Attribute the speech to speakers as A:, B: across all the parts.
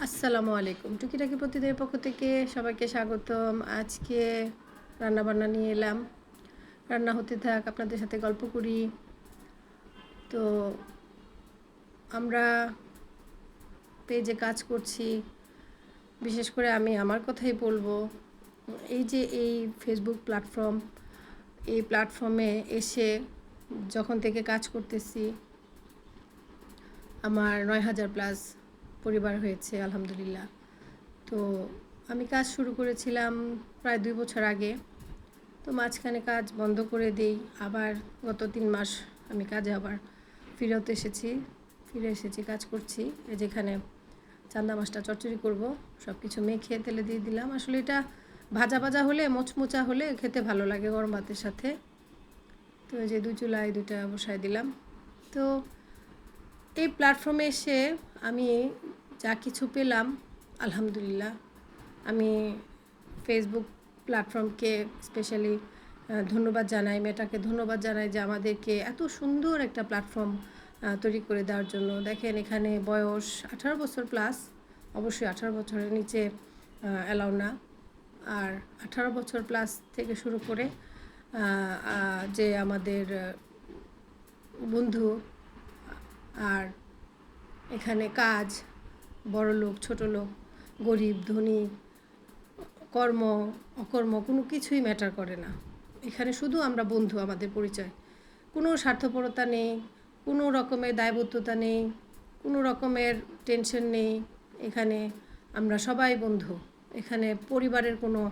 A: আসসালামু আলাইকুম। টুকিটাকি প্রতিদিনের পক্ষ থেকে সবাইকে স্বাগতম। আজকে রান্নাবান্না নিয়ে এলাম। রান্না হতে থাক, আপনাদের সাথে গল্প করি। তো আমরা পেজে কাজ করছি, বিশেষ করে আমি আমার কথাই বলবো। এই যে এই ফেসবুক প্ল্যাটফর্ম, এই প্ল্যাটফর্মে এসে যখন থেকে কাজ করতেছি, আমার ৯,০০০ প্লাস পরিবার হয়েছে আলহামদুলিল্লাহ। তো আমি কাজ শুরু করেছিলাম প্রায় ২ বছর আগে। তো মাঝখানে কাজ বন্ধ করে দেই, আবার গত ৩ মাস আমি কাজে আবার ফিরে এসেছি, কাজ করছি। যেখানে চান্দা মাছটা চচ্চড়ি করব, সব কিছু মেখে তেলে দিয়ে দিলাম। আসলে এটা ভাজা ভাজা হলে, মোচমোচা হলে খেতে ভালো লাগে গরম ভাতের সাথে। তো এই যে ২ চুলায় ২টা বসায় দিলাম। তো এই প্ল্যাটফর্মে এসে আমি যা কিছু পেলাম আলহামদুলিল্লাহ। আমি ফেসবুক প্ল্যাটফর্মকে স্পেশালি ধন্যবাদ জানাই, মেটাকে ধন্যবাদ জানাই যে আমাদেরকে এত সুন্দর একটা প্ল্যাটফর্ম তৈরি করে দেওয়ার জন্য। দেখেন এখানে বয়স 18 বছর প্লাস, অবশ্যই 18 বছরের নিচে অ্যালাউ না। আর 18 বছর প্লাস থেকে শুরু করে যে আমাদের বন্ধু, আর এখানে কাজ, বড় লোক ছোট লোক, গরিব ধনী, কর্ম অকর্ম কোনো কিছুই ম্যাটার করে না। এখানে শুধু আমরা বন্ধু, আমাদের পরিচয়। কোনো স্বার্থপরতা নেই, কোনো রকমের দায়বদ্ধতা নেই, কোনো রকমের টেনশন নেই। এখানে আমরা সবাই বন্ধু। এখানে পরিবারের কোনো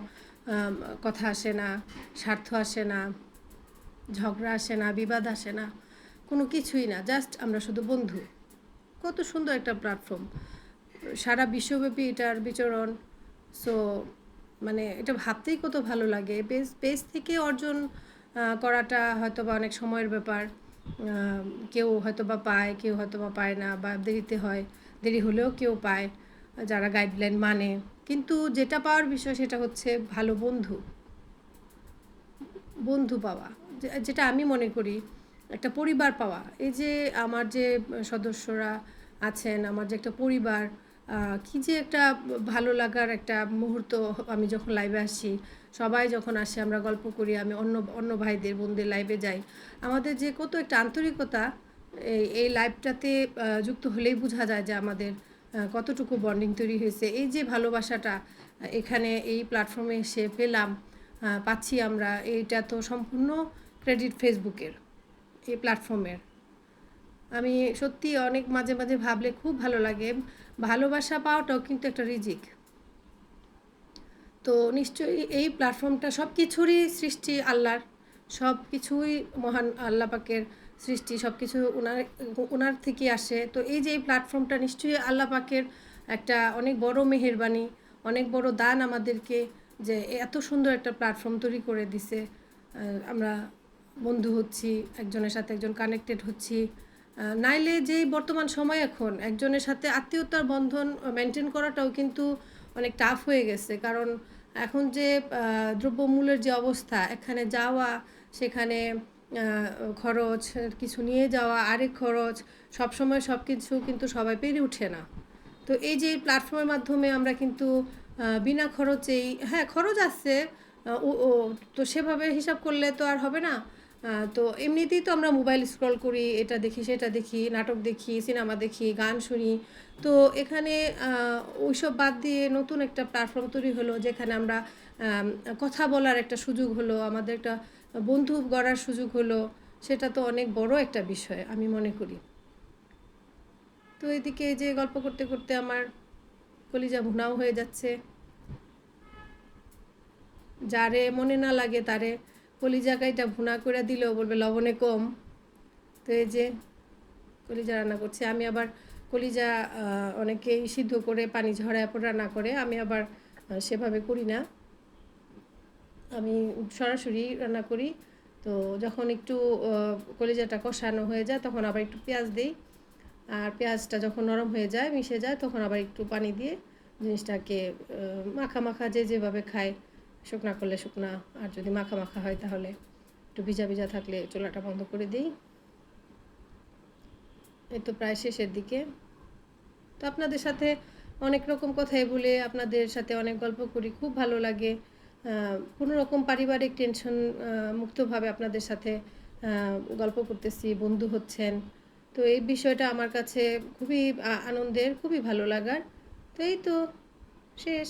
A: কথা আসে না, স্বার্থ আসে না, ঝগড়া আসে না, বিবাদ আসে না, কোনো কিছুই না। জাস্ট আমরা শুধু বন্ধু। কত সুন্দর একটা প্ল্যাটফর্ম, সারা বিশ্বব্যাপী এটার বিচরণ। সো মানে এটা ভাবতেই কত ভালো লাগে। পেজ থেকে অর্জন করাটা হয়তো বা অনেক সময়ের ব্যাপার। কেউ হয়তো বা পায়, কেউ হয়তো বা পায় না, বা দেরিতে হয়, দেরি হলেও কেউ পায় যারা গাইডলাইন মানে। কিন্তু যেটা পাওয়ার বিষয় সেটা হচ্ছে ভালো বন্ধু পাওয়া, যেটা আমি মনে করি একটা পরিবার পাওয়া। এই যে আমার যে সদস্যরা আছেন, আমার যে একটা পরিবার, কি যে একটা ভালো লাগার একটা মুহূর্ত। আমি যখন লাইভে আসি, সবাই যখন আসে, আমরা গল্প করি, আমি অন্য অন্য ভাইদের বোনদের লাইভে যাই, আমাদের যে কত একটা আন্তরিকতা এই লাইভটাতে যুক্ত হলেই বোঝা যায় যে আমাদের কতটুকু বন্ডিং তৈরি হয়েছে। এই যে ভালোবাসাটা এখানে এই প্ল্যাটফর্মে এসে পেলাম, পাচ্ছি আমরা, এইটা তো সম্পূর্ণ ক্রেডিট ফেসবুকের, এই প্ল্যাটফর্মের। আমি সত্যি অনেক মাঝে মাঝে ভাবলে খুব ভালো লাগে। ভালোবাসা পাওয়াটাও কিন্তু একটা রিজিক। তো নিশ্চয়ই এই প্ল্যাটফর্মটা সব কিছুরই সৃষ্টি আল্লাহর, সব কিছুই মহান আল্লাহ পাকের সৃষ্টি, সব কিছু ওনার থেকে আসে। তো এই যে এই প্ল্যাটফর্মটা নিশ্চয়ই আল্লাহ পাকের একটা অনেক বড় মেহেরবানি, অনেক বড় দান আমাদেরকে, যে এত সুন্দর একটা প্ল্যাটফর্ম তৈরি করে দিছে। আমরা বন্ধু হচ্ছি, একজনের সাথে একজন কানেক্টেড হচ্ছি। নাইলে যেই বর্তমান সময়, এখন একজনের সাথে আত্মীয়তার বন্ধন মেনটেন করাটাও কিন্তু অনেক টাফ হয়ে গেছে। কারণ এখন যে দ্রব্যমূল্যের যে অবস্থা, এখানে যাওয়া, সেখানে খরচ, কিছু নিয়ে যাওয়া, আরেক খরচ, সবসময় সব কিছু কিন্তু সবাই পেরে ওঠে না। তো এই যে প্ল্যাটফর্মের মাধ্যমে আমরা কিন্তু বিনা খরচেই, হ্যাঁ খরচ আছে, ও তো সেভাবে হিসাব করলে তো আর হবে না। তো এমনিতেই তো আমরা মোবাইল স্ক্রল করি, এটা দেখি সেটা দেখি, নাটক দেখি, সিনেমা দেখি, গান শুনি। তো এখানে ওইসব বাদ দিয়ে নতুন একটা প্ল্যাটফর্ম তৈরি হলো, যেখানে আমরা কথা বলার একটা সুযোগ হলো, আমাদের একটা বন্ধু গড়ার সুযোগ হলো। সেটা তো অনেক বড় একটা বিষয় আমি মনে করি। তো এদিকে এই যে গল্প করতে করতে আমার কলিজা ভুনাও হয়ে যাচ্ছে। যারে মনে না লাগে তারে কলিজা কাইটা ভুনা করে দিলেও বলবে লবণে কম। তো এই যে কলিজা রান্না করছি আমি। আবার কলিজা অনেকেই সিদ্ধ করে পানি ঝরায় পর রান্না করে, আমি আবার সেভাবে করি না, আমি সরাসরি রান্না করি। তো যখন একটু কলিজাটা কষানো হয়ে যায়, তখন আবার একটু পেঁয়াজ দিই। আর পেঁয়াজটা যখন নরম হয়ে যায়, মিশে যায়, তখন আবার একটু পানি দিয়ে জিনিসটাকে মাখা মাখা যে যেভাবে খায়, শুকনা করলে শুকনা, আর যদি মাখা মাখা হয় তাহলে একটু ভিজা ভিজা থাকলে চুলাটা বন্ধ করে দিই। এই তো প্রায় শেষের দিকে। তো আপনাদের সাথে অনেক রকম কথাই বলে আপনাদের সাথে অনেক গল্প করি, খুব ভালো লাগে। কোনো রকম পারিবারিক টেনশন মুক্তভাবে আপনাদের সাথে গল্প করতেছি, বন্ধু হচ্ছেন। তো এই বিষয়টা আমার কাছে খুবই আনন্দের, খুবই ভালো লাগার। তো এই তো শেষ।